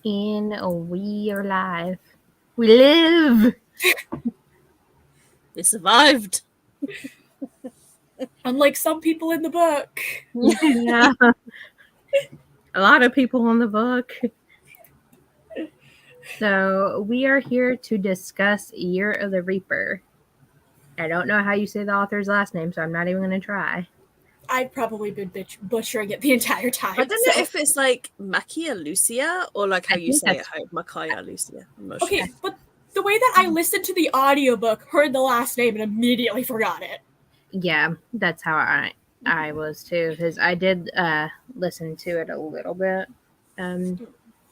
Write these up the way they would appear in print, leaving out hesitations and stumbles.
And we are live. We live! They survived. Unlike some people in the book. Yeah. A lot of people on the book. So, we are here to discuss Year of the Reaper. I don't know how you say the author's last name, so I'm not even going to try. I've probably been butchering it the entire time. I don't know if it's like Makia Lucia or like how you say it, Makaya Lucia. I'm not Okay, sure. but the way that I listened to the audiobook, heard the last name, and immediately forgot it. Yeah, that's how I was too, because I did listen to it a little bit the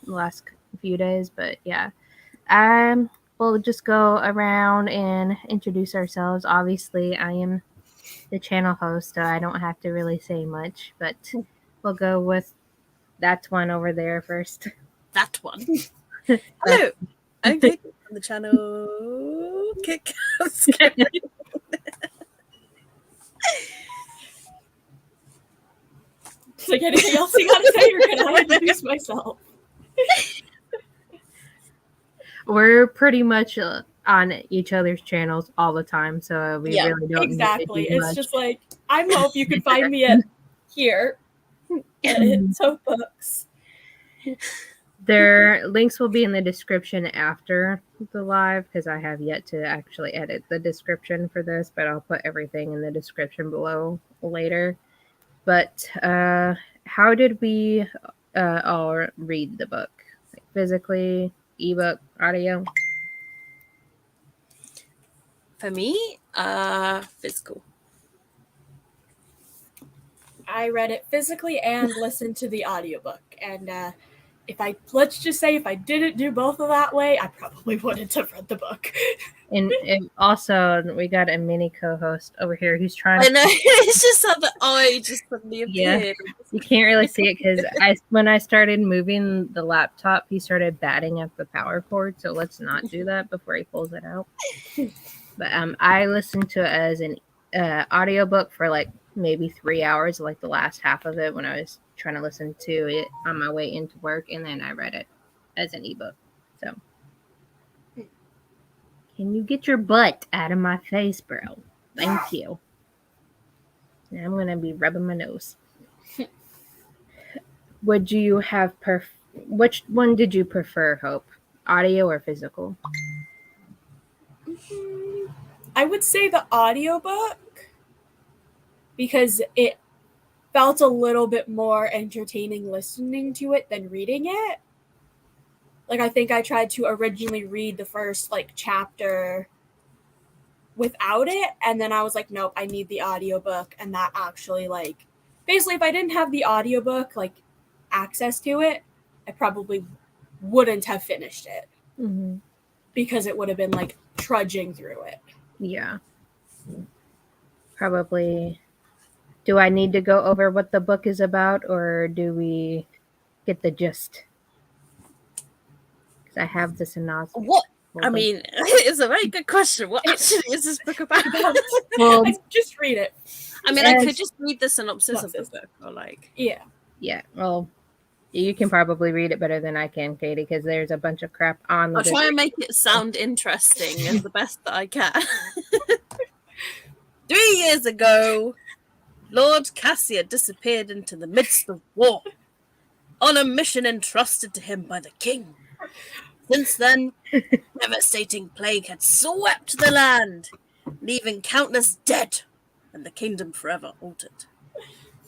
last few days, but yeah. We'll just go around and introduce ourselves. Obviously, I am the channel host, so I don't have to really say much, but we'll go with that one over there first. That one. Hello, I'm Kate from the channel Kick. It's like anything else you gotta say, or can I introduce myself? We're pretty much on each other's channels all the time, so we really don't exactly. Need to do it's much. Just like I'm Hope. You can find me at here at Hope Books. Their links will be in the description after the live, because I have yet to actually edit the description for this, but I'll put everything in the description below later. But how did we all read the book? Like physically, ebook, audio? For me, physical. I read it physically and listened to the audiobook. And let's just say if I didn't do both of that way, I probably wouldn't have read the book. And also, we got a mini co-host over here who's trying to... I know, it's just how the eye just suddenly appeared. Yeah, you can't really see it because when I started moving the laptop, he started batting at the power cord, so let's not do that before he pulls it out. But I listened to it as an audiobook for like maybe 3 hours, like the last half of it when I was trying to listen to it on my way into work, and then I read it as an ebook. So, can you get your butt out of my face, bro? Thank you. Now I'm gonna be rubbing my nose. Would you have which one did you prefer, Hope? Audio or physical? I would say the audiobook, because it felt a little bit more entertaining listening to it than reading it. Like, I think I tried to originally read the first chapter without it, and then I was like, nope, I need the audiobook. And that actually basically, if I didn't have the audiobook access to it, I probably wouldn't have finished it. Mm-hmm. Because it would have been trudging through it. Yeah. Probably. Do I need to go over what the book is about, or do we get the gist? Because I have the synopsis. What? I mean, it's a very good question. What actually is this book about? Well, just read it. I mean, I could just read the synopsis of the book, or Yeah. Yeah. Well, you can probably read it better than I can, Katie, because there's a bunch of crap on the I'll try and make it sound interesting as the best that I can. 3 years ago, Lord Cassian disappeared into the midst of war on a mission entrusted to him by the king. Since then, devastating plague had swept the land, leaving countless dead and the kingdom forever altered.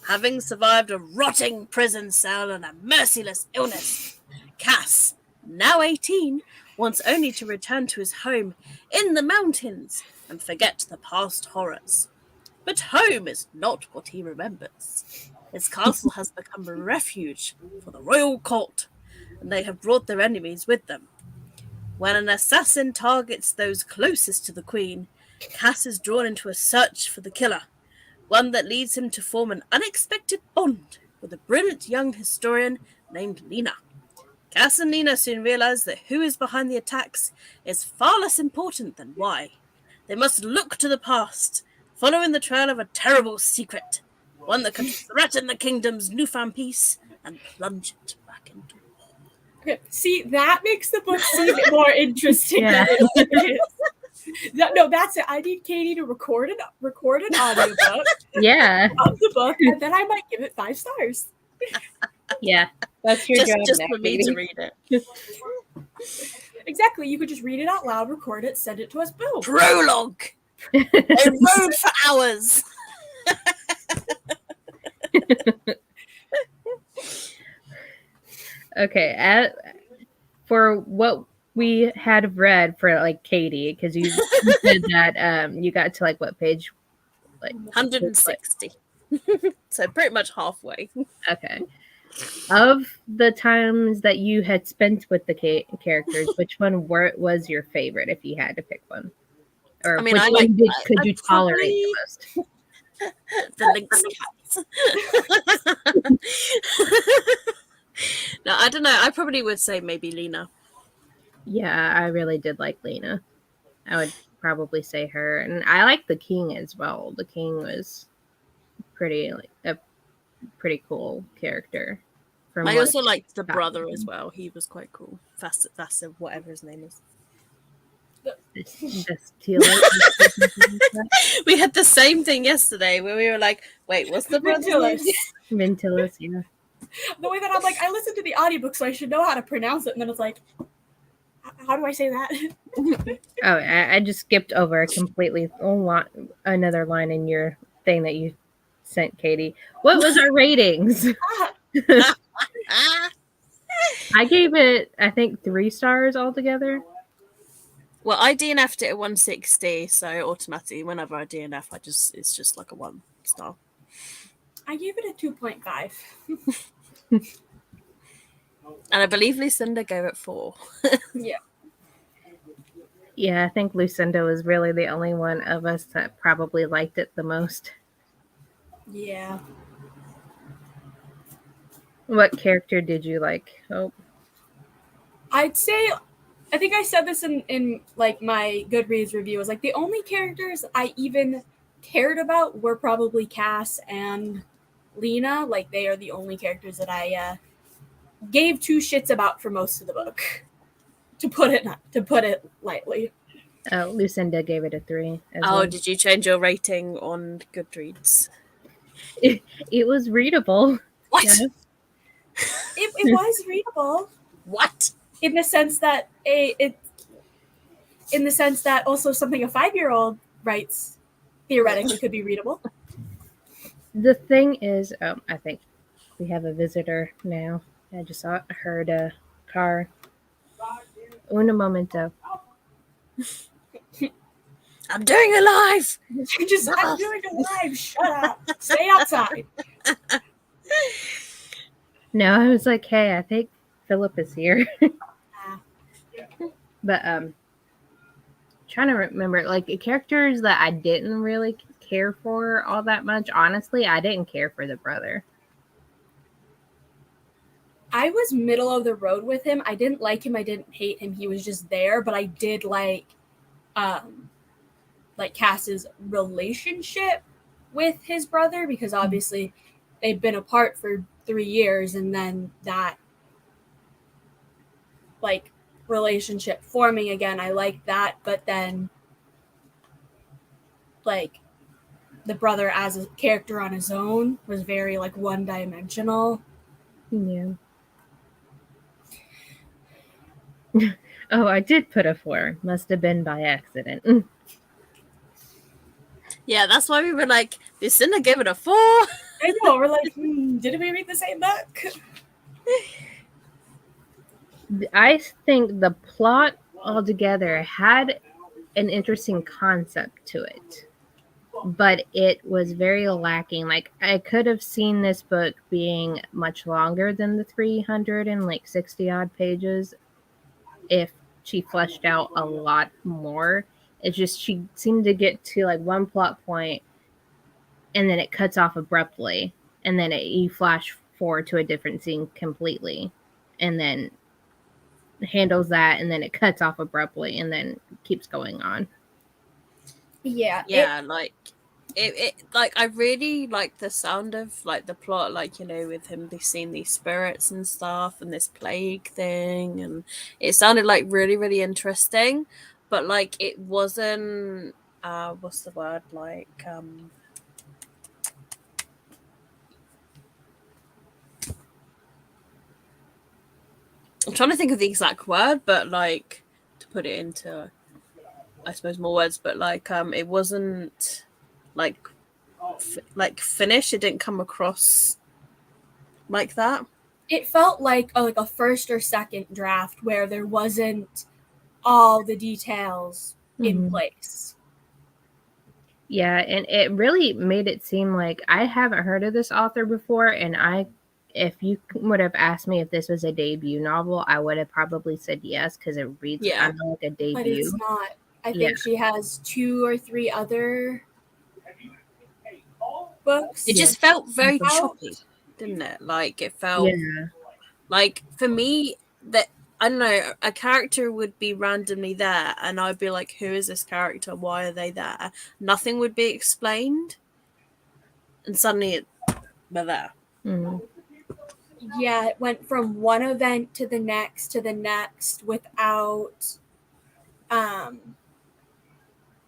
Having survived a rotting prison cell and a merciless illness, Cass, now 18, wants only to return to his home in the mountains and forget the past horrors. But home is not what he remembers. His castle has become a refuge for the royal court, and they have brought their enemies with them. When an assassin targets those closest to the queen, Cass is drawn into a search for the killer, one that leads him to form an unexpected bond with a brilliant young historian named Lena. Cass and Lena soon realize that who is behind the attacks is far less important than why. They must look to the past, following the trail of a terrible secret, one that could threaten the kingdom's newfound peace and plunge it back into war. Okay, see, that makes the book seem more interesting Yeah. than it is. No, that's it. I need Katie to record an audiobook Yeah. of the book, and then I might give it 5 stars. Yeah. That's your job Just now, for me to Katie. read it. Exactly. You could just read it out loud, record it, send it to us. Boom. Prologue. They rode for hours. Okay. For what we had read for like Katie, because you said that you got to like what page? Like 160. So pretty much halfway. okay. Of the times that you had spent with the characters, which one was your favorite if you had to pick one? Or I mean, which I one like. could I you tolerate the most? the lynx cats. No, I don't know. I probably would say maybe Lena. Yeah, I really did like Lena. I would probably say her, and I like the king as well. The king was pretty like a pretty cool character. From I what also liked the got brother from as him. well. He was quite cool. Vassive, whatever his name is. This Teal. We had the same thing yesterday where we were like, wait, what's the brother's name? Ventilus, yeah. The way that I'm like, I listened to the audiobook, so I should know how to pronounce it, and then it's like, how do I say that? Oh, I just skipped over a completely another line in your thing that you sent, Katie. What was our ratings? I gave it, I think, 3 stars altogether. Well, I DNF'd it at 160, so automatically, whenever I DNF, it's just like a 1 star. I gave it a 2.5. And I believe Lucinda gave it 4. Yeah. Yeah, I think Lucinda was really the only one of us that probably liked it the most. Yeah. What character did you like? Oh, I'd say, I think I said this in like my Goodreads review, is like the only characters I even cared about were probably Cass and Lena. Like they are the only characters that I gave 2 shits about for most of the book. To put it lightly. Lucinda gave it a 3 as Oh, well. did you change your rating on Goodreads? It was readable. What? Yeah. It was readable. What? In the sense that also something a 5-year-old writes theoretically could be readable. The thing is, I think we have a visitor now. I just heard a car. Un momento. I'm doing a live. I'm doing a live. Shut up. Stay outside. No, I was like, hey, I think Philip is here. But trying to remember like characters that I didn't really care for all that much. Honestly, I didn't care for the brother. I was middle of the road with him. I didn't like him. I didn't hate him. He was just there, but I did like Cass's relationship with his brother, because obviously they've been apart for 3 years, and then that like relationship forming again. I like that, but then like the brother as a character on his own was very like one-dimensional. Yeah. Oh, I did put a 4. Must have been by accident. Yeah, that's why we were like, Lucinda gave it a 4. I know. We're like, did we read the same book? I think the plot altogether had an interesting concept to it, but it was very lacking. Like I could have seen this book being much longer than the 360 odd pages if she fleshed out a lot more. It's just she seemed to get to like one plot point and then it cuts off abruptly, and then you flash forward to a different scene completely, and then handles that, and then it cuts off abruptly, and then keeps going on. Yeah. Yeah, like it like I really like the sound of like the plot, like, you know, with him seeing these spirits and stuff and this plague thing, and it sounded like really, really interesting, but like it wasn't what's the word, like I'm trying to think of the exact word, but like to put it into, I suppose, more words, but like it wasn't like like finished. It didn't come across like that. It felt like a first or second draft where there wasn't all the details in Mhm. place. Yeah, and it really made it seem like I haven't heard of this author before, and if you would have asked me if this was a debut novel, I would have probably said yes because it reads Yeah. kind of like a But it's debut. not. I Yeah, think she has 2 or 3 other books It yeah, just felt very out. choppy, didn't it? Like it felt yeah, like, for me, that I don't know, a character would be randomly there and I'd be like, who is this character? Why are they there? Nothing would be explained, and suddenly they're there. mm, Yeah, it went from one event to the next um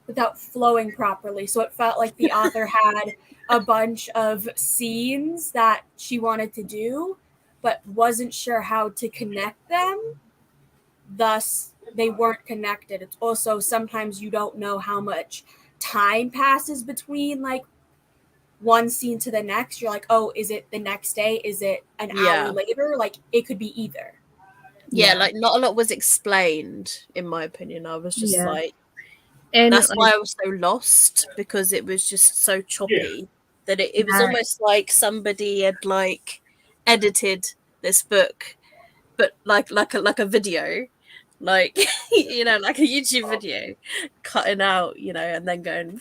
without flowing properly. So it felt like the author had a bunch of scenes that she wanted to do, but wasn't sure how to connect them. Thus, they weren't connected. It's also sometimes you don't know how much time passes between like one scene to the next. You're like, oh, is it the next day? Is it an hour Yeah. later? Like, it could be either. Yeah, yeah, like not a lot was explained, in my opinion. I was just yeah. like, And that's like why I was so lost, because it was just so choppy that it was that, almost like somebody had like edited this book, but like a video, like you know, like a YouTube video, cutting out, you know, and then going.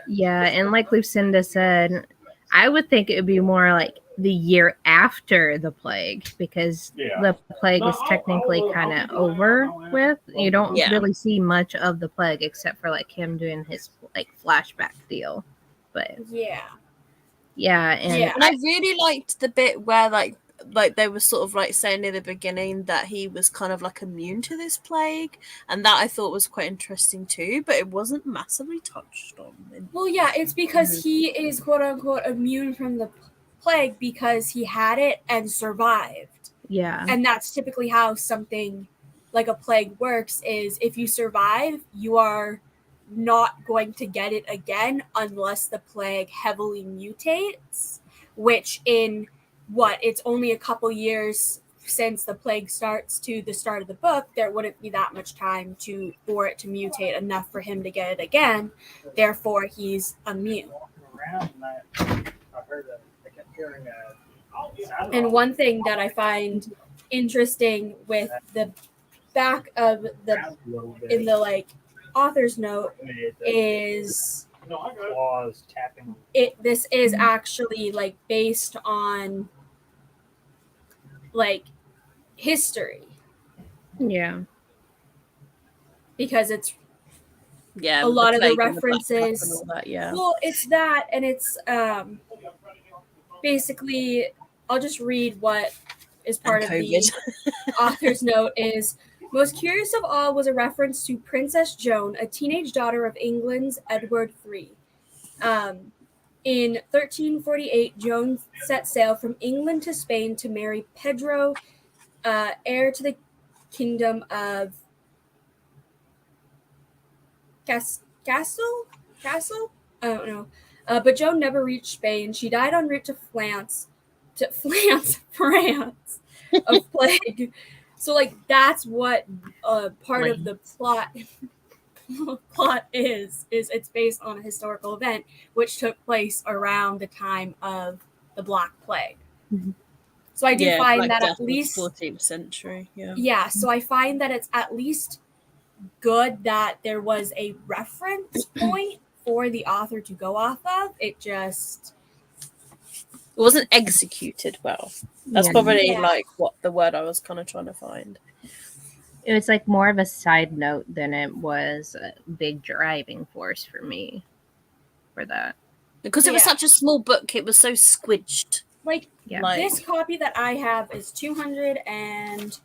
yeah, and like Lucinda said, I would think it would be more like the year after the plague because the plague is technically kind of over with. You don't Yeah. really see much of the plague except for like him doing his like flashback deal. But Yeah. yeah, and Yeah. And I really liked the bit where like they were sort of like saying near the beginning that he was kind of like immune to this plague, and that I thought was quite interesting too, but it wasn't massively touched on. Well, yeah, it's because he is quote unquote immune from the plague because he had it and survived. yeah, And that's typically how something like a plague works is if you survive, you are not going to get it again unless the plague heavily mutates, which in it's only a couple years since the plague starts to the start of the book, there wouldn't be that much time for it to mutate enough for him to get it again. Therefore, he's immune. And one thing that I find interesting with the back of the in the like author's note is this is actually like based on like history yeah, because it's Yeah, a with the lot of the plague and the black death and references. all that. Yeah. Well, it's that, and it's basically I'll just read what is And part of COVID. the author's note is most curious of all was a reference to Princess Joan, a teenage daughter of England's Edward III. In 1348, Joan set sail from England to Spain to marry Pedro, heir to the kingdom of Castle? I don't know. But Joan never reached Spain. She died en route to France, of plague. So, like, that's what part of the plot is it's based on a historical event which took place around the time of the Black Plague. Mhm. So I do Yeah, find Black that Death at was least 14th century. Yeah. so I find that it's at least good that there was a reference point for the author to go off of. It just It wasn't executed well. That's yeah. probably yeah. like what the word I was kind of trying to find. It was like more of a side note than it was a big driving force for me. for that. Because it was Yeah. such a small book, it was so squidged. Like, Yeah. this copy that I have is 200 and...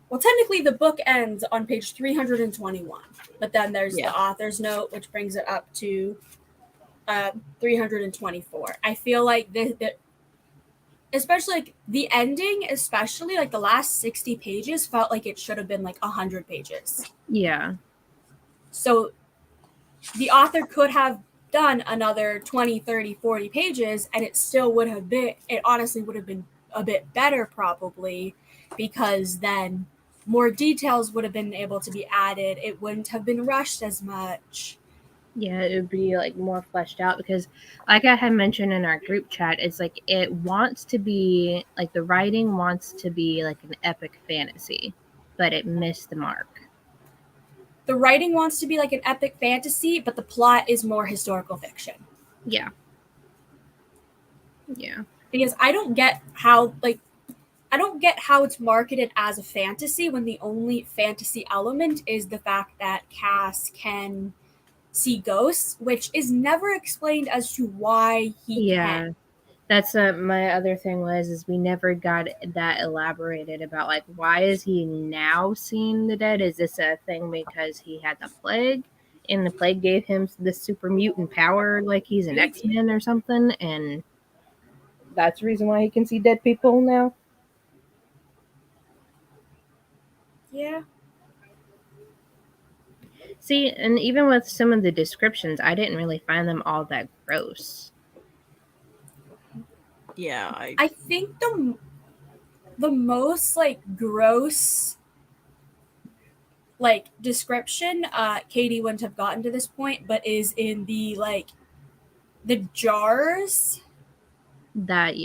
Well, technically the book ends on page 321. But then there's the author's note, which brings it up to 324. I feel like especially like the ending, especially like the last 60 pages, felt like it should have been like 100 pages. Yeah. So the author could have done another 20, 30, 40 pages, and it still would have been, it honestly would have been a bit better probably, because then more details would have been able to be added. It wouldn't have been rushed as much. Yeah, it would be like more fleshed out because, like I had mentioned in our group chat, it's like it wants to be like the writing wants to be like an epic fantasy, but it missed the mark. The writing wants to be like an epic fantasy, but the plot is more historical fiction. Yeah. Yeah. Because I don't get how it's marketed as a fantasy when the only fantasy element is the fact that Cass can see ghosts, which is never explained as to why he can. That's my other thing is we never got that elaborated about like why is he now seeing the dead? Is this a thing because he had the plague and the plague gave him this super mutant power like he's an X-Men or something, and that's the reason why he can see dead people now? Yeah. See, and even with some of the descriptions, I didn't really find them all that gross. Yeah, I think the most like gross like description, Katie wouldn't have gotten to this point, but is in the like the jars That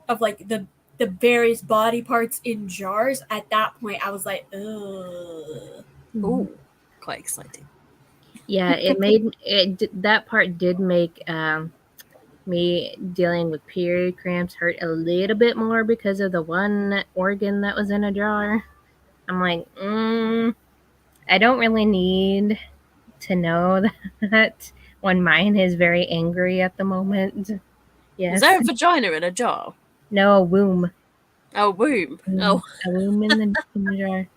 of like the various body parts in jars. At that point, I was like, ugh. Ooh, quite exciting. Yeah, that part did make me dealing with period cramps hurt a little bit more because of the one organ that was in a jar. I'm like, I don't really need to know that when mine is very angry at the moment. Yes. Is there a vagina in a jar? No, a womb. Oh, womb. A womb in the jar.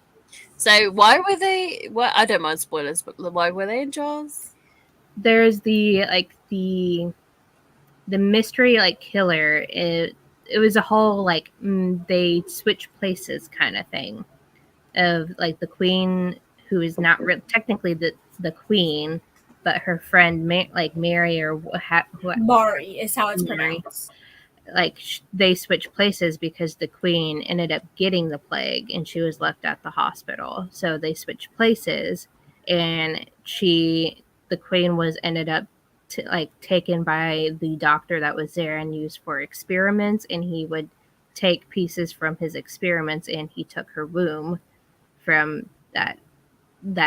So why were they? Well, I don't mind spoilers, but why were they in jars? There's the mystery like killer. It was a whole like they switch places kind of thing of like the queen who is not technically the queen, but her friend Mary or Mari is how it's Mary. pronounced. Like they switched places because the queen ended up getting the plague and she was left at the hospital. So they switched places, and the queen was ended up taken by the doctor that was there and used for experiments, and he would take pieces from his experiments, and he took her womb from that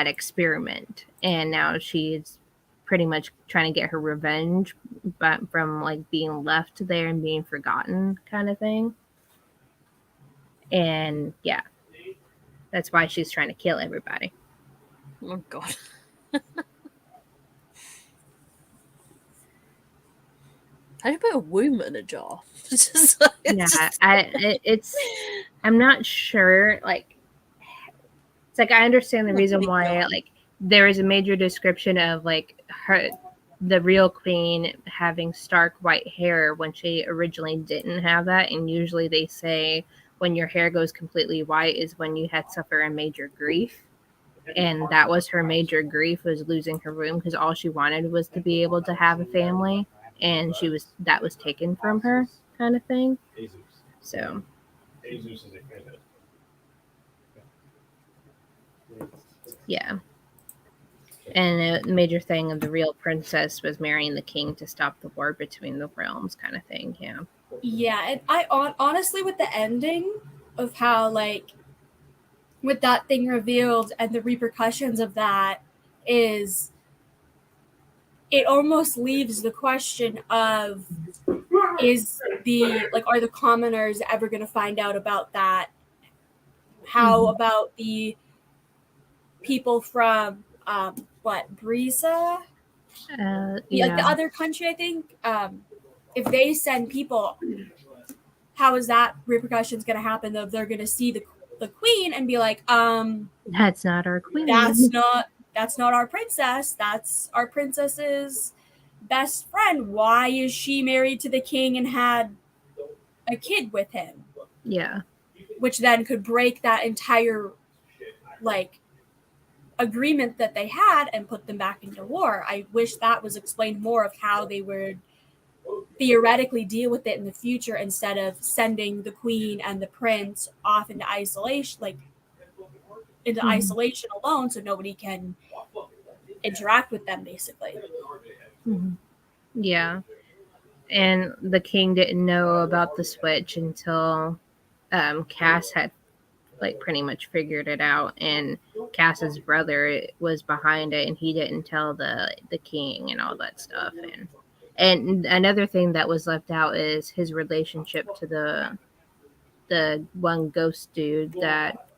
experiment, and now she's pretty much trying to get her revenge, but from like being left there and being forgotten kind of thing. And yeah, that's why she's trying to kill everybody. Oh god. How do you put a womb in a jar? I'm not sure. Like, it's like I understand the reason why. Like, there is a major description of like the real queen having stark white hair when she originally didn't have that, and usually they say when your hair goes completely white is when you had suffered a major grief, and that was her major grief, was losing her womb, because all she wanted was to be able to have a family, and that was taken from her kind of thing. So yeah. And the major thing of the real princess was marrying the king to stop the war between the realms kind of thing. Yeah. Yeah, and I honestly, with the ending of how like with that thing revealed and the repercussions of that, is it almost leaves the question of, are the commoners ever going to find out about that? How about the people from Brisa? Like the other country, I think, if they send people, how is that repercussions going to happen? Though they're going to see the queen and be like, that's not our queen. That's not our princess. That's our princess's best friend. Why is she married to the king and had a kid with him? Yeah. Which then could break that entire like agreement that they had and put them back into war. I wish that was explained more of how they would theoretically deal with it in the future instead of sending the queen and the prince off into isolation, like into isolation alone, so nobody can interact with them, basically. Yeah. And the king didn't know about the switch until Cass had like pretty much figured it out, and Cass's brother was behind it, and he didn't tell the king and all that stuff. And another thing that was left out is his relationship to the one ghost dude that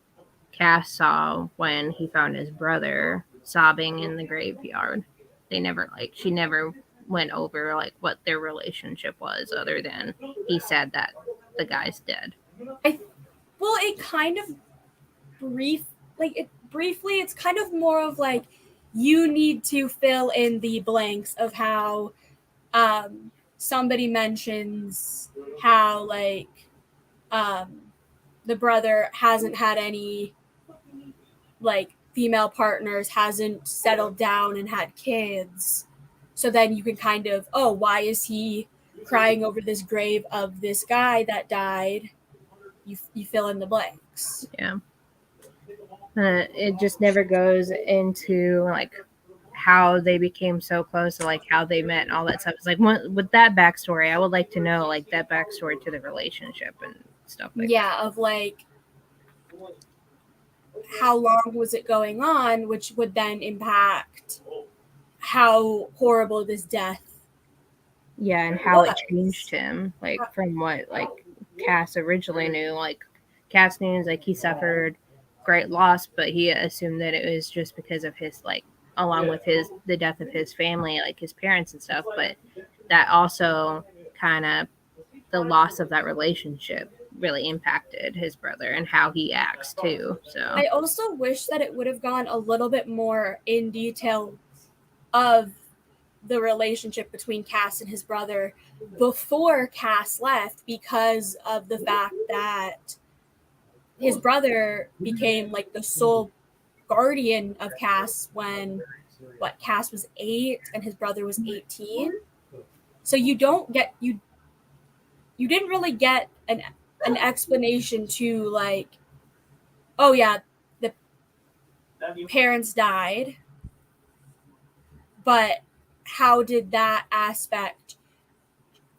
Cass saw when he found his brother sobbing in the graveyard. She never went over like what their relationship was, other than he said that the guy's dead. It kind of briefly, it's kind of more of like you need to fill in the blanks of how somebody mentions how like the brother hasn't had any like female partners, hasn't settled down and had kids. So then you can kind of, oh, why is he crying over this grave of this guy that died? You fill in the blanks. Yeah. It just never goes into like how they became so close, or like how they met and all that stuff. It's like with that backstory, I would like to know like that backstory to the relationship and stuff like that. Of like how long was it going on, which would then impact how horrible this death. Yeah, and how it changed him, like from what like Cass originally knew. Like Cass knew like he suffered great loss, but he assumed that it was just because of his like along with the death of his family, like his parents and stuff. But that also kind of the loss of that relationship really impacted his brother and how he acts too. So I also wish that it would have gone a little bit more in detail of the relationship between Cass and his brother before Cass left, because of the fact that his brother became like the sole guardian of Cass when Cass was 8 and his brother was 18. So you didn't really get an explanation to like, oh yeah, the parents died, but how did that aspect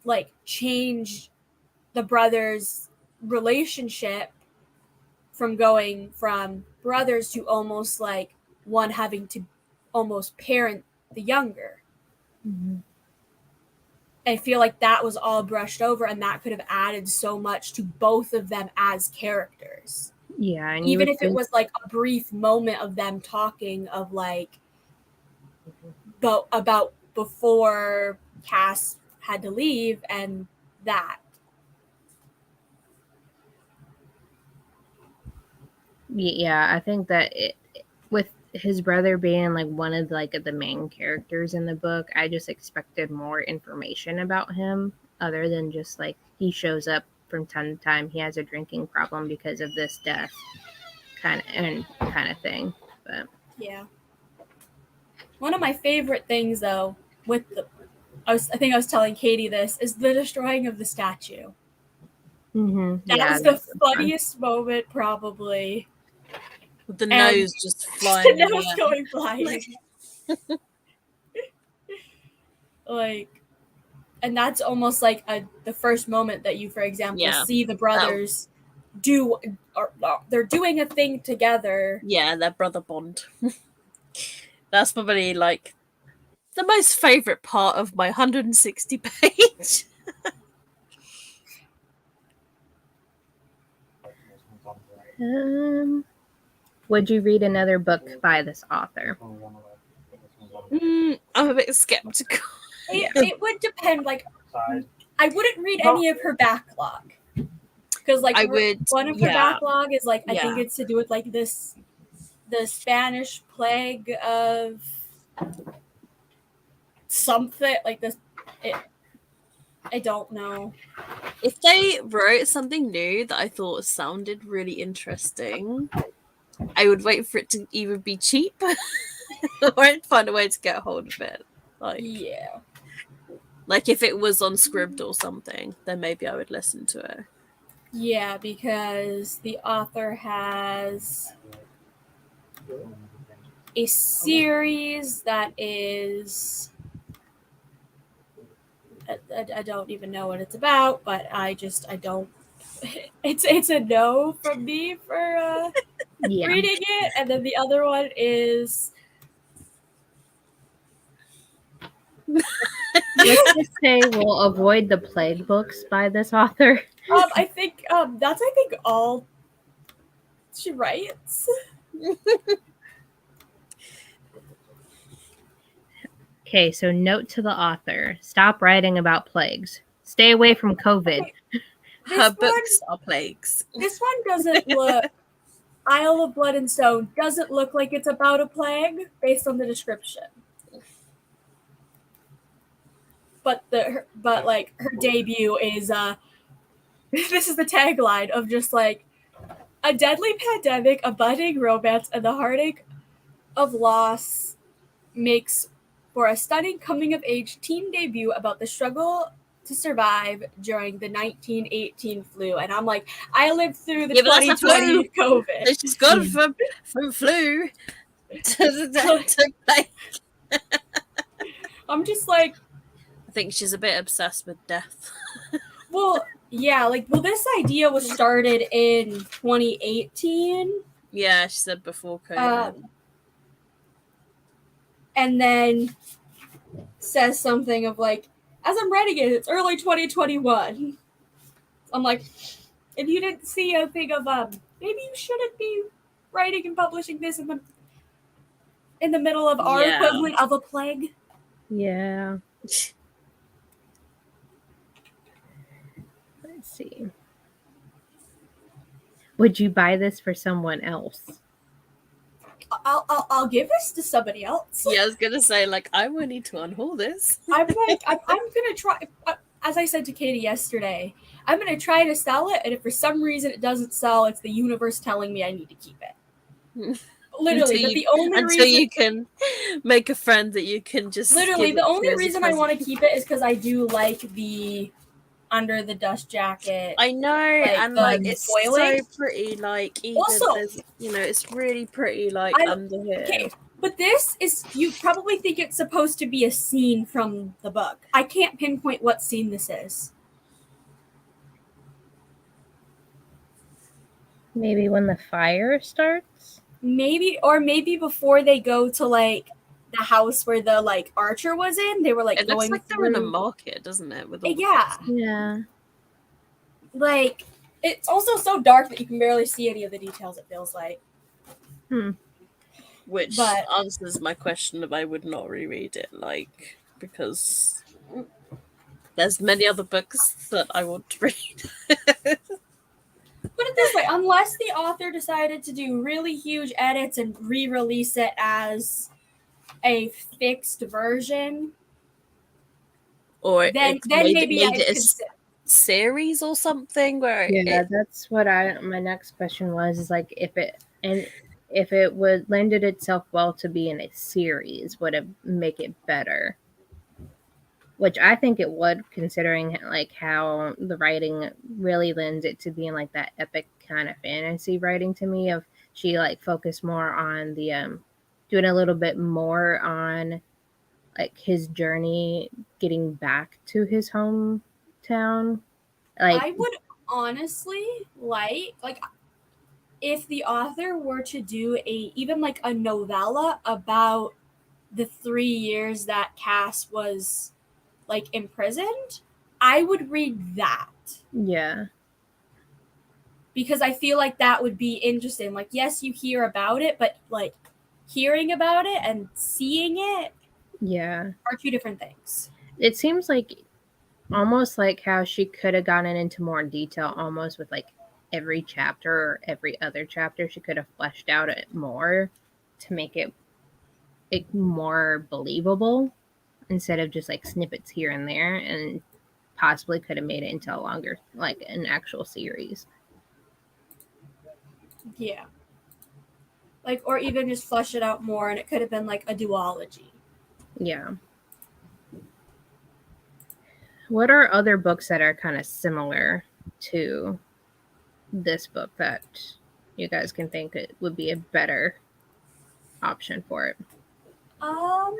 like change the brothers' relationship from going from brothers to almost like one having to almost parent the younger. I feel like that was all brushed over, and that could have added so much to both of them as characters. yeah, and even if it was like a brief moment of them talking of like about before Cass had to leave and that. Yeah, I think that with his brother being like one of like the main characters in the book, I just expected more information about him other than just like he shows up from time to time. He has a drinking problem because of this death, kind of thing. But yeah, one of my favorite things though with I think I was telling Katie this is the destroying of the statue. That was the funniest moment probably. With the nose just flying. The nose going flying. Like, and that's almost like the first moment that you, for example, see the brothers they're doing a thing together. Yeah, their brother bond. That's probably like the most favorite part of my 160 page. Would you read another book by this author? I'm a bit skeptical. It would depend. Like, I wouldn't read any of her backlog because, like, I would. one of her backlog is like I think it's to do with like the Spanish plague of something like this. I don't know. If they wrote something new that I thought sounded really interesting, I would wait for it to either be cheap or I'd find a way to get a hold of it. Yeah. Like if it was on Scribd or something, then maybe I would listen to it. Yeah, because the author has a series that is I don't even know what it's about, but I don't. It's a no from me for reading it, and then the other one is. Let's just say we'll avoid the plague books by this author. I think that's all she writes. Okay, so note to the author: stop writing about plagues. Stay away from COVID. Okay. Her books are plagues. This one doesn't look. Isle of Blood and Stone doesn't look like it's about a plague based on the description. But like her debut is this is the tagline of just like a deadly pandemic, a budding romance, and the heartache of loss makes for a stunning coming of age teen debut about the struggle to survive during the 1918 flu. And I'm like, I lived through the 2020 COVID. So she's gone from flu to plague. I'm just like, I think she's a bit obsessed with death. well, yeah, like, well, this idea was started in 2018. Yeah, she said before COVID. And then says something of like, as I'm writing it, it's early 2021. I'm like, if you didn't see a thing of maybe you shouldn't be writing and publishing this in the middle of our equivalent of a plague. Yeah. Let's see. Would you buy this for someone else? I'll give this to somebody else. Yeah, I was gonna say, like, I will need to unhaul this. I'm gonna try. As I said to Katie yesterday, I'm gonna try to sell it, and if for some reason it doesn't sell, it's the universe telling me I need to keep it. Literally, the only reason you can make a friend that you can just literally the only reason I want to keep it is because I do like the under the dust jacket. I know, and like it's foiling. so pretty. Like even also, it's really pretty. Like under here. Okay, but this is you probably think it's supposed to be a scene from the book. I can't pinpoint what scene this is. Maybe when the fire starts? Maybe before they go to like the house where the like archer was in, they were like it going looks like they're in a market, doesn't it? With all yeah. Like it's also so dark that you can barely see any of the details, it feels like. Which answers my question of I would not reread it, like, because there's many other books that I want to read. Put it this way, unless the author decided to do really huge edits and re-release it as a fixed version, or then maybe made it a series or something where that's what my next question was, is like if it would lended itself well to be in a series, would it make it better? Which I think it would, considering like how the writing really lends it to being like that epic kind of fantasy writing to me. Of she like focused more on the doing a little bit more on like his journey getting back to his hometown. Like I would honestly like if the author were to do even like a novella about the 3 years that Cass was like imprisoned, I would read that. Yeah. Because I feel like that would be interesting. Like, yes, you hear about it, but like hearing about it and seeing it Yeah. are two different things. It seems like almost like how she could have gotten into more detail almost with like every chapter or every other chapter. She could have fleshed out it more to make it more believable instead of just like snippets here and there, and possibly could have made it into a longer, like an actual series. Yeah. Like, or even just flesh it out more, and it could have been like a duology. Yeah. What are other books that are kind of similar to this book that you guys can think it would be a better option for it? Um,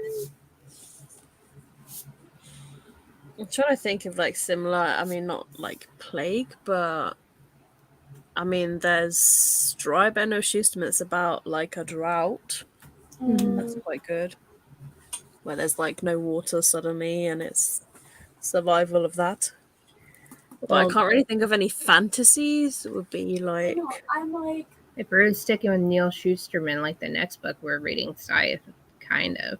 I'm trying to think of like similar. I mean, not like Plague, but I mean, there's Dry Benno Schusterman. It's about like a drought. That's quite good. Where there's like no water suddenly, and it's survival of that. But I Well, can't really think of any fantasies. It would be I know. like I'm like, if we're sticking with Neil Schusterman, like the next book we're reading, Scythe, kind of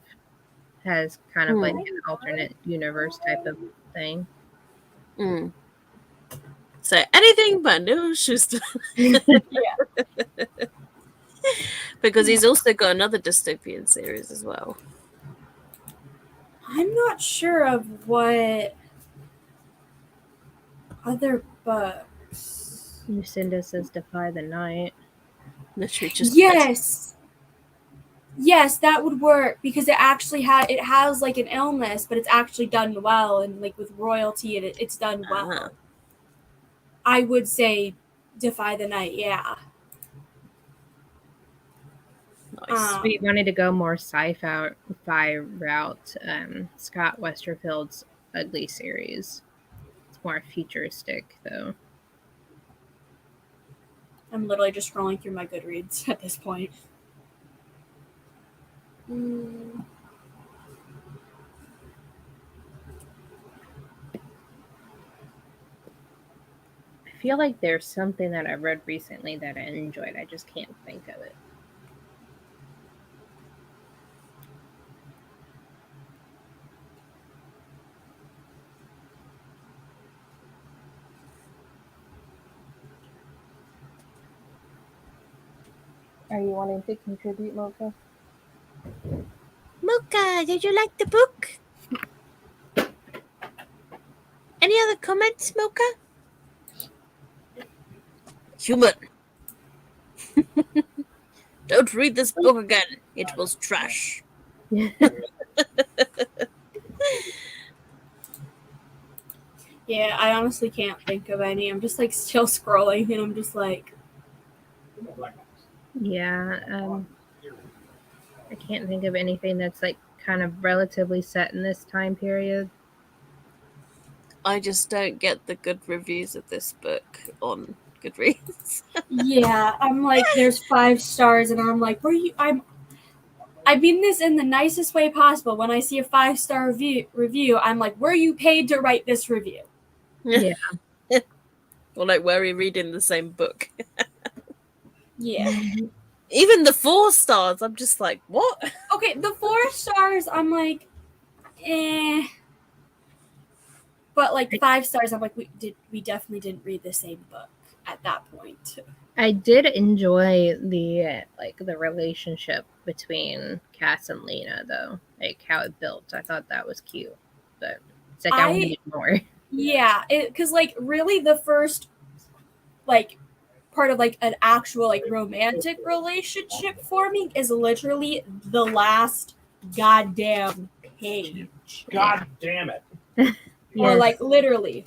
has kind of like an alternate universe type of thing. mm. So anything but Neil Schuster, yeah. because he's also got another dystopian series as well. I'm not sure of what other books. Lucinda says Defy the Night. Literally just Yes. Yes, that would work because it actually has like an illness, but it's actually done well, and like with royalty, and it's done well. I would say Defy the Night. Yeah. Nice. We wanted to go more sci-fi route. Scott Westerfeld's Ugly series. It's more futuristic, though. I'm literally just scrolling through my Goodreads at this point. I feel like there's something that I read recently that I enjoyed. I just can't think of it. Are you wanting to contribute, Mocha? Mocha, did you like the book? Any other comments, Mocha? Human. Don't read this book again. It was trash. Yeah, I honestly can't think of any. I'm just like still scrolling, and I'm just like, Yeah, I can't think of anything that's like kind of relatively set in this time period. I just don't get the good reviews of this book on Goodreads. yeah. I'm like, there's 5 stars, and I'm like, I mean this in the nicest way possible. When I see a 5-star review, I'm like, were you paid to write this review? Yeah. Or like, were we reading the same book? Yeah. Even the 4 stars, I'm just like, what? Okay, the 4 stars, I'm like, eh. But like 5 stars, I'm like, we definitely didn't read the same book at that point. I did enjoy the relationship between Cass and Lena, though, like how it built. I thought that was cute, but it's like I wanted more. Yeah, because like really the first like part of like an actual like romantic relationship forming is literally the last goddamn page. God damn it. Or Yes. like literally.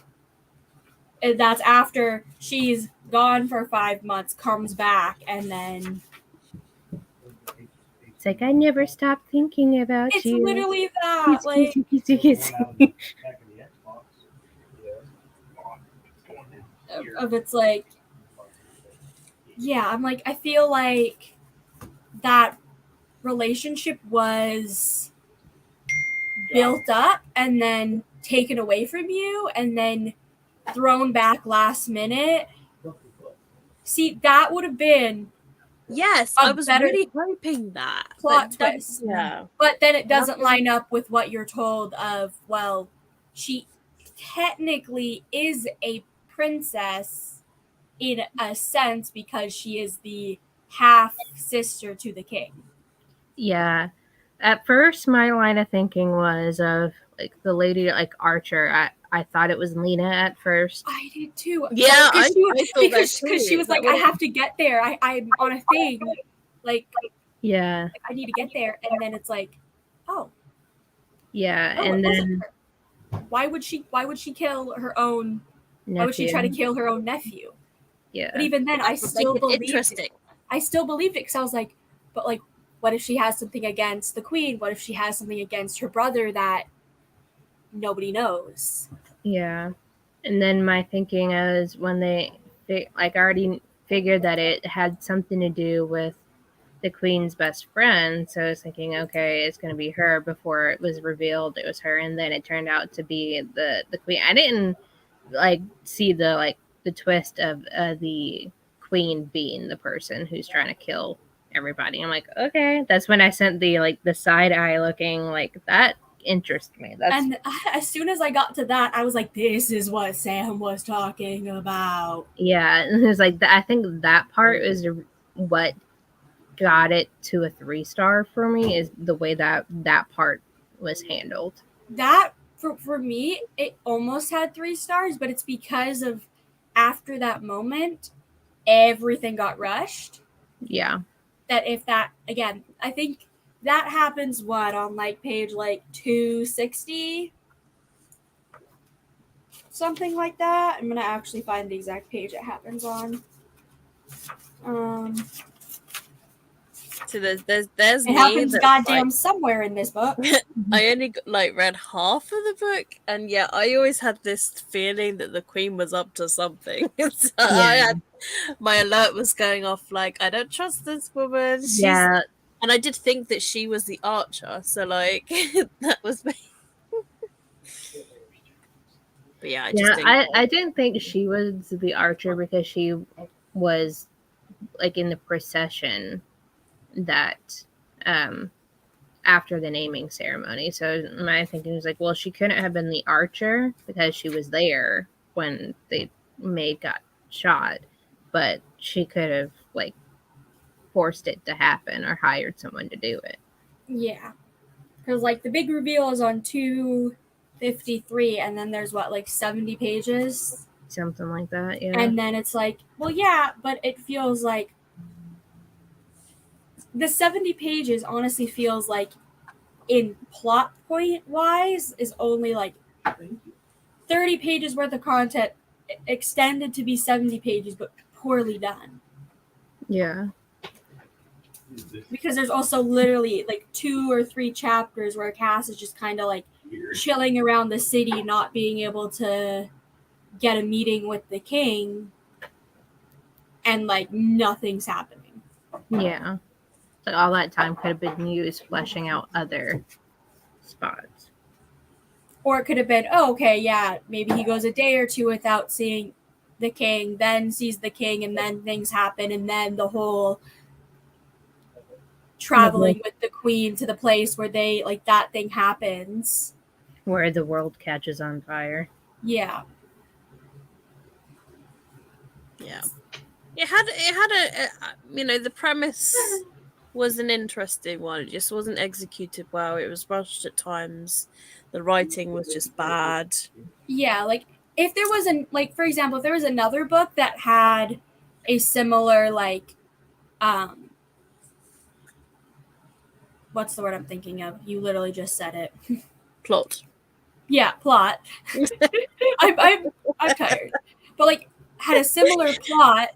And that's after she's gone for 5 months, comes back, and then It's like I never stopped thinking about it's you. literally that. Like, of it's like, yeah, I'm like, I feel like that relationship was built up and then taken away from you and then thrown back last minute. See, that would have been Yes, A I was better really hoping that. plot But twist. yeah. But then it doesn't Nothing. line up with what you're told of, well, she technically is a princess in a sense because she is the half sister to the king. Yeah. At first, my line of thinking was of like the lady like Archer. I thought it was Lena at first. I did too. Yeah, Because I thought that she too. was like, I have to get there. I'm on a thing. Like, Yeah. I need to get there. And then it's like, oh, Yeah. oh, And it wasn't then her. Why would she kill her own? Why would she try to nephew. kill her own nephew? Yeah. But even then, I That would make still it believed it. interesting. I still believed it because I was like, but like, what if she has something against the queen? What if she has something against her brother that nobody knows? Yeah. And then my thinking is when they like already figured that it had something to do with the queen's best friend. So I was thinking, okay, it's going to be her before it was revealed it was her. And then it turned out to be the queen. I didn't like see the twist of the queen being the person who's trying to kill everybody. I'm like, okay, that's when I sent the side eye looking like that interests me. That's And as soon as I got to that, I was like, this is what Sam was talking about. yeah. And it was like I think that part is what got it to a 3-star for me is the way that part was handled. That for me, it almost had 3 stars, but it's because of after that moment, everything got rushed. Yeah. That if that again, I think that happens what on like page like 260, something like that. I'm gonna actually find the exact page it happens on. So there's It me. happens That's goddamn like, somewhere in this book. I only like read half of the book, and yeah, I always had this feeling that the queen was up to something. So I Yeah. had my alert was going off like I don't trust this woman. Yeah. And I did think that she was the archer, so like that was me. But yeah, I just Yeah. didn't. I didn't think she was the archer because she was like in the procession that um after the naming ceremony. So my thinking was like, well, she couldn't have been the archer because she was there when the maid got shot, but she could have like forced it to happen or hired someone to do it. Yeah, because like the big reveal is on 253, and then there's what like 70 pages, Something like that, yeah. and then it's like, well, yeah, but it feels like the 70 pages honestly feels like in plot point wise is only like 30 pages worth of content extended to be 70 pages but poorly done, Yeah. because there's also literally like 2 or 3 chapters where Cass is just kind of like chilling around the city, not being able to get a meeting with the king, and like nothing's happening. Yeah. So all that time could have been used fleshing out other spots. Or it could have been, oh, okay, yeah, maybe he goes a day or two without seeing the king, then sees the king, and then things happen, and then the whole traveling with the queen to the place where they like that thing happens. Where the world catches on fire. Yeah. Yeah, it had the premise was an interesting one. It just wasn't executed well. It was rushed at times. The writing was just bad. Yeah, like if there was for example, if there was another book that had a similar like what's the word I'm thinking of? You literally just said it. Plot. Yeah, plot. I'm tired. But like had a similar plot,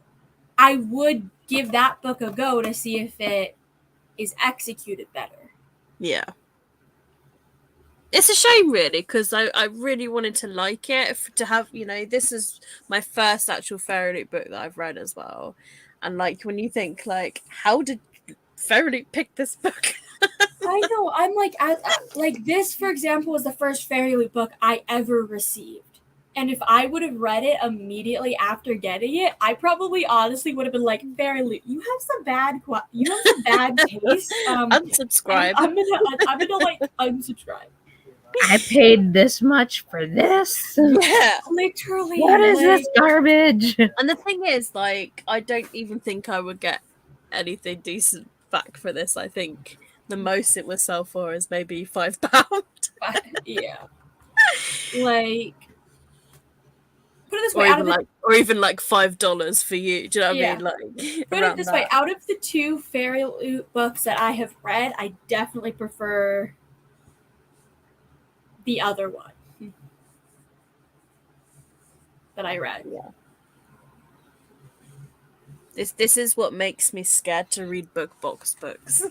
I would give that book a go to see if it is executed better. Yeah. It's a shame, really, because I really wanted to like it, to have, this is my first actual Fairy book that I've read as well. And, like, when you think, like, how did Fairy pick this book? I know. I'm like, like this, for example, was the first Fairy book I ever received. And if I would have read it immediately after getting it, I probably honestly would have been like, "Very, you have some bad taste." Unsubscribe. I'm gonna like unsubscribe. I paid this much for this. Yeah. Literally. What is like, this garbage? And the thing is, like, I don't even think I would get anything decent back for this. I think the most it would sell for is maybe £5. Yeah. Like, put it this Or way, even like $5 for you. Do you know what I mean? Like, put it this way, out of the 2 fairy loot books that I have read, I definitely prefer the other one that I read. Yeah. This is what makes me scared to read book box books,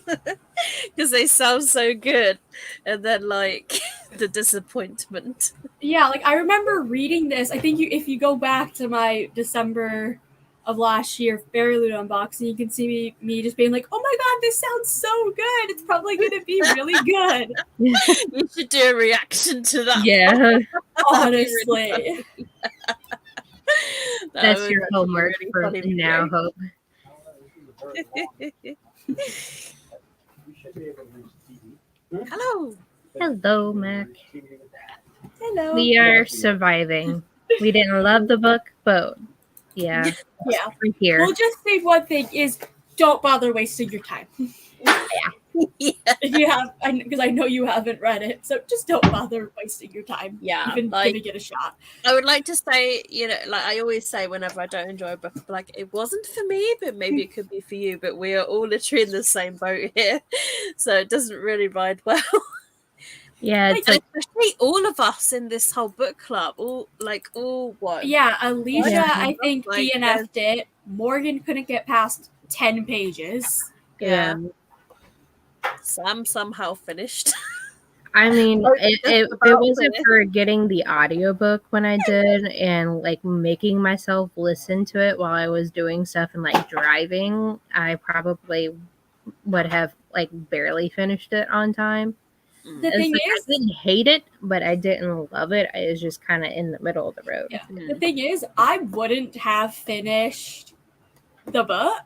because they sound so good, and then like the disappointment. Yeah, like I remember reading this. I think if you go back to my December of last year Fairy Loot unboxing, you can see me just being like, "Oh my god, this sounds so good! It's probably going to be really good." You should do a reaction to that. Yeah, Honestly. that's your homework for now, Hope. Hello. Hello, Mac. Hello. We are surviving. We didn't love the book, but yeah, Yeah. we're here. We'll just say one thing is don't bother wasting your time. Yeah. If you have, because I know you haven't read it, so just don't bother wasting your time. Yeah, Even like, giving it a shot. I would like to say, you know, like I always say whenever I don't enjoy a book, like it wasn't for me, but maybe it could be for you. But we are all literally in the same boat here, so it doesn't really ride well. Yeah, it's like, especially all of us in this whole book club, all what? Yeah, Alicia, Yeah. I think Like, DNF'd it. Morgan couldn't get past 10 pages. Yeah. Sam somehow finished. I mean, Or it just about wasn't finished. for getting the audiobook when I did and like making myself listen to it while I was doing stuff and like driving, I probably would have like barely finished it on time. The It's thing like, is, I didn't hate it, but I didn't love it. I was just kind of in the middle of the road. yeah, the thing is, I wouldn't have finished the book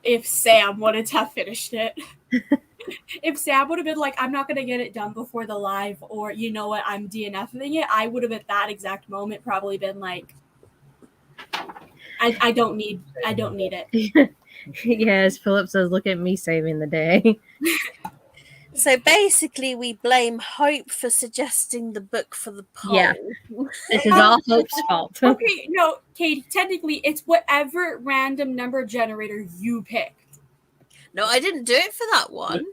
if Sam wouldn't have finished it. If Sam would have been like, I'm not going to get it done before the live, or you know what, I'm DNFing it, I would have at that exact moment probably been like, I don't need it. Yes, Philip says, look at me saving the day. So basically, we blame Hope for suggesting the book for the poll. Yeah. This is all Hope's fault. Okay, no, Katie, technically it's whatever random number generator you picked. No, I didn't do it for that one.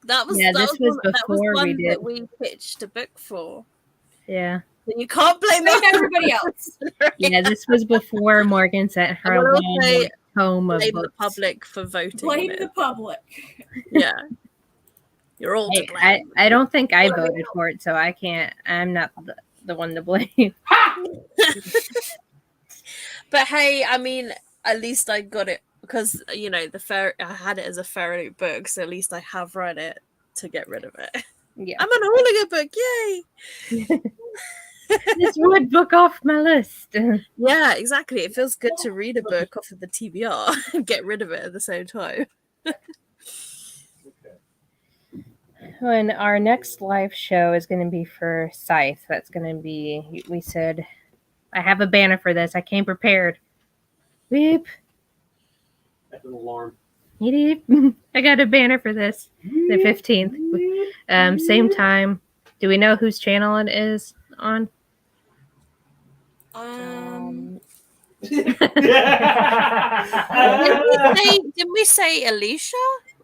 That was Yeah, that this was was one, before we did. that we pitched a book for. Yeah. So you can't blame Blame us. everybody else. Yeah, this was before Morgan sent her I will long say tome of blame the books. public for voting. Blame on the it. public. Yeah. You're all to blame. I don't think I voted for it, so I can't. I'm not the one to blame. But hey, I mean, at least I got it because you know I had it as a fairy book, so at least I have read it to get rid of it. Yeah, I'm on a hooligan book, yay! this would book off my list. Yeah, exactly. It feels good to read a book off of the TBR and get rid of it at the same time. When our next live show is going to be for Scythe, that's going to be. We said, I have a banner for this. I came prepared. Beep. That's an alarm. Beep. I got a banner for this. The 15th. Same time. Do we know whose channel it is on? Didn't we say Alicia?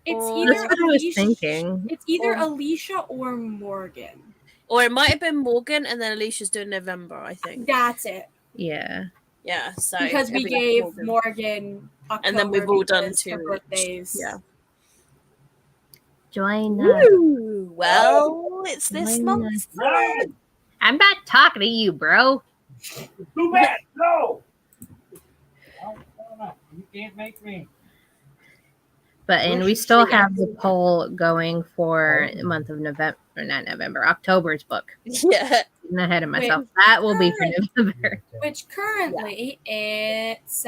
It's Or- That's either what I was Alicia, thinking. It's either Alicia or Morgan. Or it might have been Morgan, and then Alicia's doing November, I think. That's it. Yeah. Yeah, so Because we it'll be gave Morgan. Morgan October And then we've all done because 2 her each. birthdays. Yeah. Join us. Ooh, well, it's this Join month. us. I'm not talking to you, bro. Too bad. No. You can't make me. But and we still have the poll going for the month of November, or not November, October's book. Yeah. getting ahead of myself. That will be for November. Which currently it's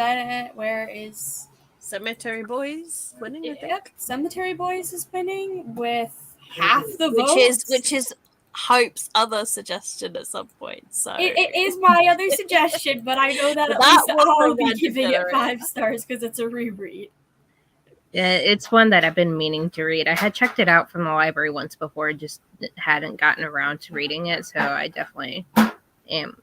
where is Cemetery Boys winning, I think. Yep, Cemetery Boys is winning with half the votes. Which is Hope's other suggestion at some point. So it is my other suggestion, but I know that at That least was I'll the be one to giving it generate. 5 stars because it's a reread. Yeah, it's one that I've been meaning to read. I had checked it out from the library once before, just hadn't gotten around to reading it, so I definitely am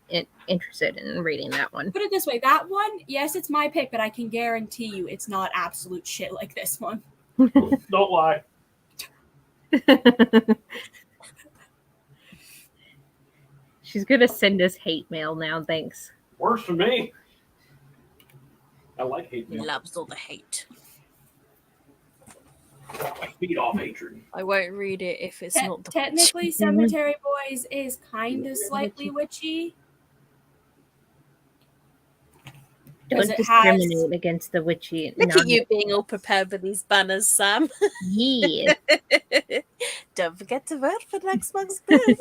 interested in reading that one. Put it this way, that one, yes, it's my pick, but I can guarantee you it's not absolute shit like this one. Don't lie. She's gonna send us hate mail now, thanks. Works for me. I like hate he mail. loves all the hate. I feed off hatred. I won't read it if it's not the Technically, Cemetery Boys is kind of slightly witchy. Don't it discriminate has- against the witchy. Look at you being all prepared with these banners, Sam. Yeah. Don't forget to vote for next month's book.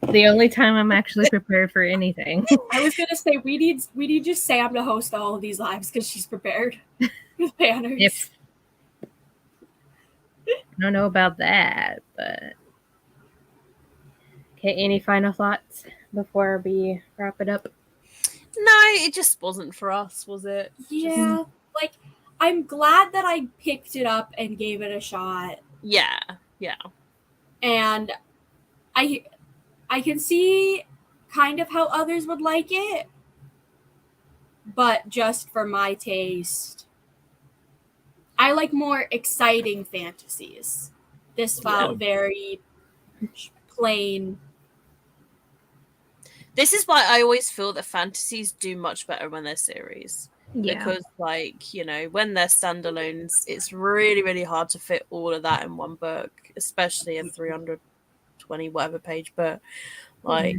The only time I'm actually prepared for anything. I was gonna say we need just Sam to host all of these lives because she's prepared with banners. Yep. I don't know about that, but okay. Any final thoughts before we wrap it up? No, it just wasn't for us, was it? Yeah, like I'm glad that I picked it up and gave it a shot, Yeah. and I can see kind of how others would like it, but just for my taste, I like more exciting fantasies. This felt very plain. This is why I always feel that fantasies do much better when they're series. Yeah. Because, like, you know, when they're standalones, it's really, really hard to fit all of that in one book, especially a 320 whatever page book. Like,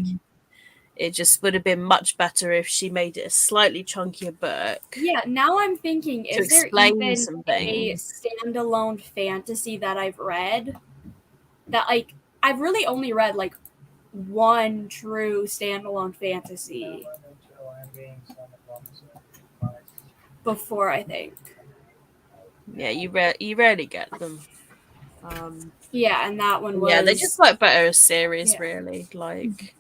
it just would have been much better if she made it a slightly chunkier book. Yeah, now I'm thinking, is there explain even some a things. standalone fantasy that I've read that, like, I've really only read, like, one true standalone fantasy before, I think. Yeah, you rarely get them. Yeah, and that one was... Yeah, they just work better as series, Yeah. really. Like,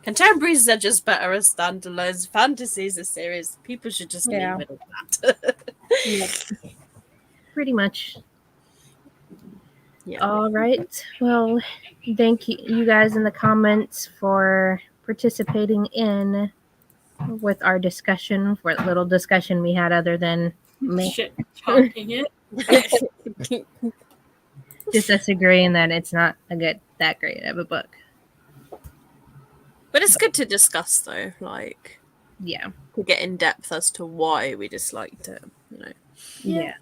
contemporaries are just better as standalones. Fantasies are series. People should just Yeah. leave it at that. Pretty much. Yeah. All right. Well, thank you guys in the comments for participating in with our discussion, for a little discussion we had other than me Shit, talking it. just us agreeing that it's not that great of a book. But it's good to discuss, though. Like, Yeah. to get in depth as to why we disliked it. You know. Yeah.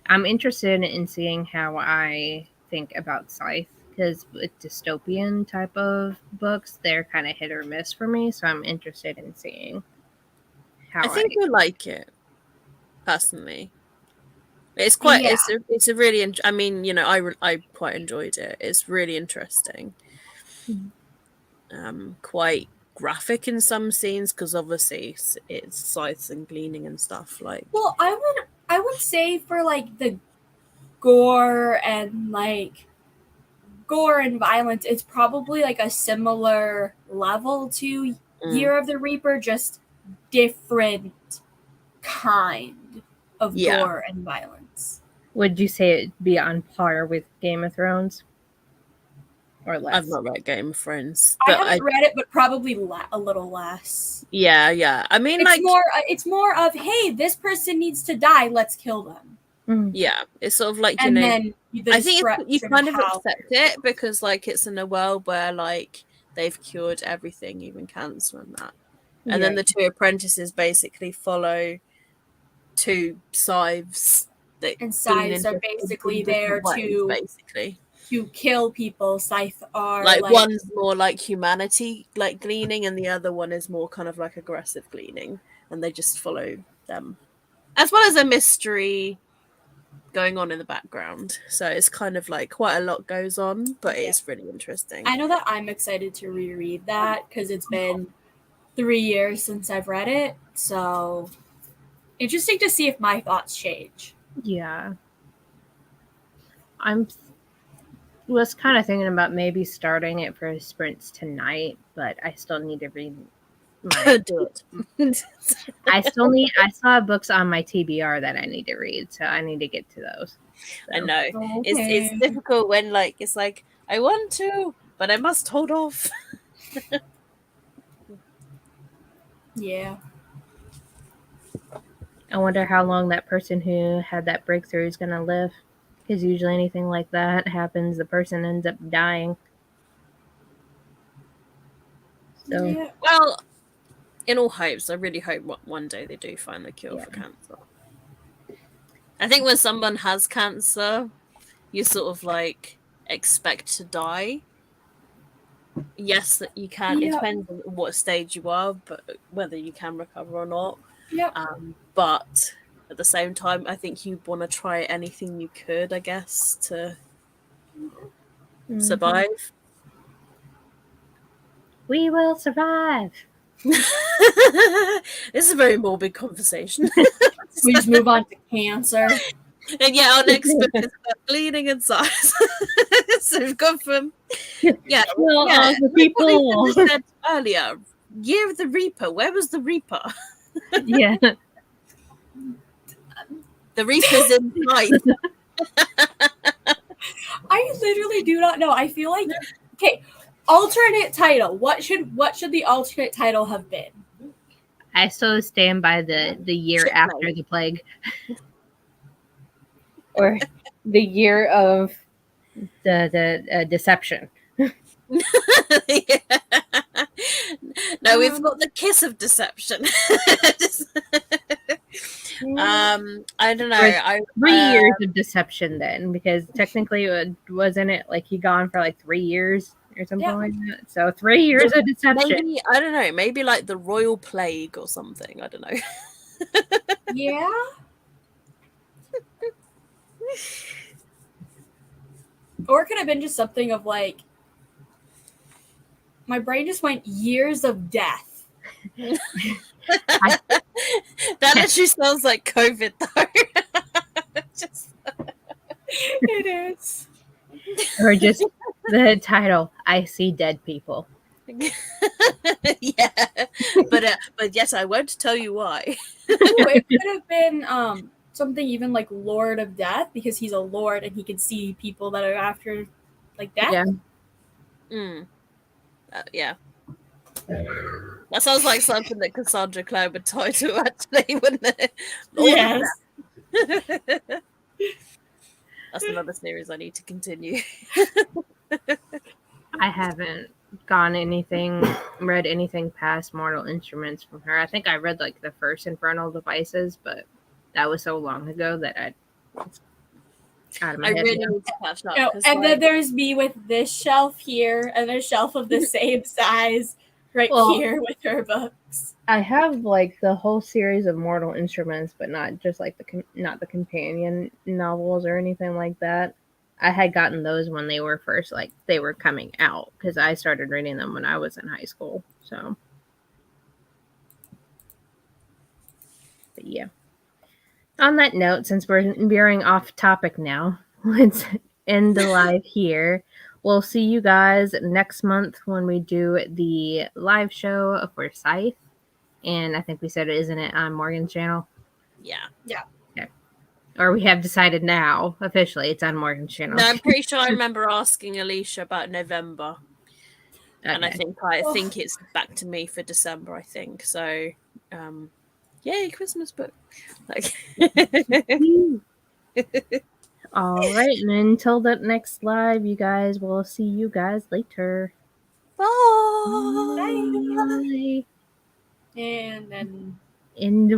I'm interested in seeing how I think about Scythe, because with dystopian type of books, they're kind of hit or miss for me. So I'm interested in seeing how I think you'll like it, personally. It's quite. Yeah. It's a really. I mean, you know, I quite enjoyed it. It's really interesting. Quite graphic in some scenes because obviously it's scythes and gleaning and stuff. Like, Well, I would say for, like, the gore and violence, it's probably like a similar level to Year of the Reaper, just different kind of gore and violence. Would you say it'd be on par with Game of Thrones? Or less? I've not read Game of Thrones. I But haven't read it, but probably a little less. Yeah. I mean, it's more of, hey, this person needs to die, let's kill them. Yeah, it's sort of like, you And know, then I think you kind of accept it because, like, it's in a world where, like, they've cured everything, even cancer and that. And then the two apprentices basically follow two scythes. And scythes are basically there to kill people. Scythe are like one's more like humanity, like gleaning, and the other one is more kind of like aggressive gleaning, and they just follow them, as well as a mystery going on in the background. So it's kind of like quite a lot goes on, but Yeah. it's really interesting. I know that I'm excited to reread that because it's been 3 years since I've read it. So interesting to see if my thoughts change. Yeah. I'm was kind of thinking about maybe starting it for sprints tonight, but I still need to read my. Do it. I still have books on my TBR that I need to read, so I need to get to those. I So, know. Okay. It's difficult when like it's like I want to, but I must hold off. Yeah. I wonder how long that person who had that breakthrough is going to live. Because usually anything like that happens, the person ends up dying. So, Yeah. Well, in all hopes, I really hope one day they do find the cure Yeah. for cancer. I think when someone has cancer, you sort of like expect to die. Yes, that you can. It Yep. depends on what stage you are, but whether you can recover or not. Yep. But at the same time, I think you'd want to try anything you could, I guess, to survive. We will survive. This is a very morbid conversation. We just move on to cancer. And yeah, our next book is about bleeding and size. So we've gone from yeah, Kill all the like people. we said earlier, Year of the Reaper. Where was the Reaper? Yeah. The Reaper's in night. I literally do not know. I feel like okay, alternate title. What should the alternate title have been? I still stand by the year Shit, after no. the plague. Or the year of the deception. Yeah. No, we've got the kiss of deception. I don't know. 3 years of deception then, because technically wasn't it like he gone for like 3 years or something like that? So 3 years of deception. Maybe I don't know. Maybe like the royal plague or something. I don't know. Yeah. Or it could have been just something of like my brain just went years of death. That actually sounds like COVID though. It is. Or just the title, I see dead people. Yeah, but yes, I won't tell you why. Ooh, it could have been something even like Lord of Death because he's a lord and he can see people that are after like death. Yeah. Yeah. That sounds like something that Cassandra Clare would title, actually, wouldn't it? Yes. That's another series I need to continue. I haven't read anything past Mortal Instruments from her. I think I read like the first Infernal Devices, but that was so long ago that it's out of my I head really now. need to catch up. Oh, and then there's me with this shelf here and a shelf of the same size right here with her books. I have like the whole series of Mortal Instruments, but not just like not the companion novels or anything like that. I had gotten those when they were first they were coming out because I started reading them when I was in high school. So, but yeah. On that note, since we're veering off topic now, let's end the live here. We'll see you guys next month when we do the live show for Scythe. And I think we said, isn't it on Morgan's channel? Yeah. Okay. Or we have decided now, officially, it's on Morgan's channel. No, I'm pretty sure I remember asking Alicia about November. Okay. And I think it's back to me for December, I think. So, yay, Christmas book. Like All right, and until the next live, you guys, we'll see you guys later. Bye. Bye. And then End